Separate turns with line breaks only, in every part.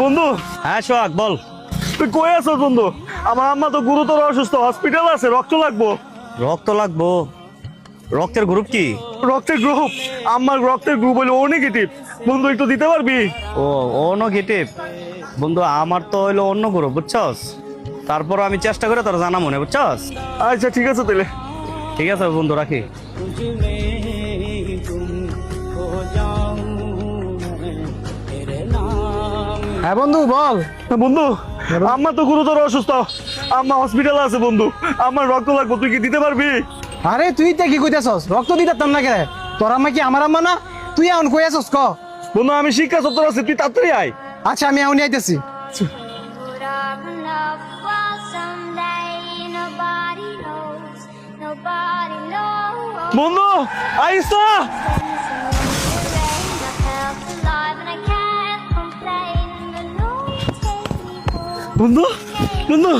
বন্ধু,
হ্যাঁ সোহাগ বল।
তুই কই আছো বন্ধু? আমার আম্মা তো গুরুতর অসুস্থ, হসপিটাল আছে, রক্ত লাগবো।
রক্ত লাগবো? রক্তের গ্রুপ কি?
রক্তের গ্রুপ, আমার রক্তের গ্রুপ হলো ও নেগেটিভ। বন্ধু একটু দিতে পারবি?
ও ও নেগেটিভ। বন্ধু আমার তো হইলো অন্য গ্রুপ, বুঝছস? তারপর আমি চেষ্টা করে তোর জানা মনে, বুঝছস?
আচ্ছা ঠিক আছে তাহলে।
ঠিক আছে বন্ধু, রাখি।
হ্যাঁ বন্ধু বল।
বন্ধু, আম্মা তো গুরুতর অসুস্থ, আম্মা হসপিটাল আছে বন্ধু, আমার রক্ত লাগবো, তুই কি দিতে পারবি?
আরে তুই তে কি কইতাছস? রক্ত দিতাম না কে? তোর আম্মা কি আমার আম্মা না? তুই এখন কই আছস ক?
বন্ধু আমি শিক্ষা সত্তর আছে, তুই তাড়াতাড়ি আয়।
আচ্ছা আমি এখন আইতেছি।
Would our love was someday nobody knows, nobody knows.
বন্ধু আইস না।
I felt alive and I can't complain. But no one take me home.
বন্ধু বন্ধু,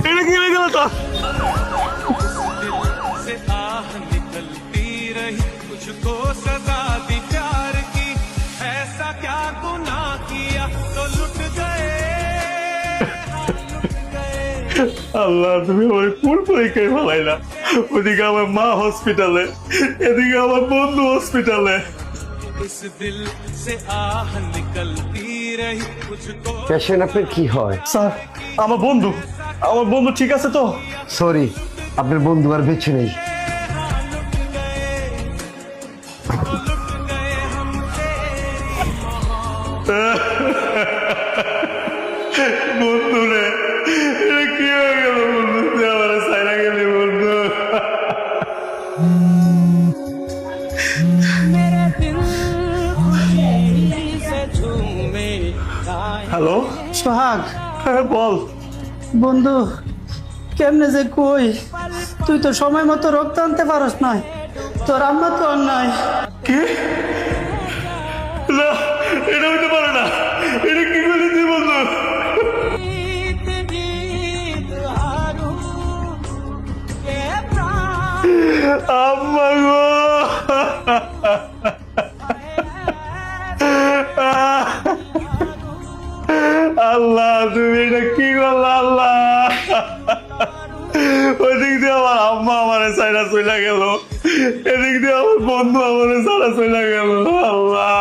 এটা কি হয়ে গেল তো?
से आह निकलती रही, तुझको सजा दी प्यार की, ऐसा क्या गुनाह किया तो लुट गए।
আল্লাহ, তুমি আমার কোন পরীক্ষায় ফেলাই না। ওদিকে আমার মা হসপিটালে, এদিকে আমার বন্ধু হসপিটালে।
इस दिल से आह निकलती रही, तुझको
পেশেন্ট আপনার কি হয়?
স্যার, আমার বন্ধু, আমার বন্ধু ঠিক আছে তো?
সরি, আপনার বন্ধু আর বেঁচে নেই।
বন্ধু রে, এটা কি হয়ে গেল বন্ধু? তুই আমার সাইরা গেলি বন্ধু। হ্যালো,
সোহাগ
হ্যাঁ বল।
বন্ধু, কেমনে যে কই? তুই তো সময় মতো রক্ত আনতে পারস নাই, তোর আম্মা তো আর নাই।
কি? না, এটা হইতে পারে না। এটা কি করে তুই বন্ধু? আম্মা গো, আল্লাহ তুমি এটা কি করলা আল্লাহ? ওইদিক দিয়ে আমার আম্মা আমার সাইরা চলে গেল, এদিক দিয়ে আমার বন্ধু আমার সারা চলে গেল। আল্লাহ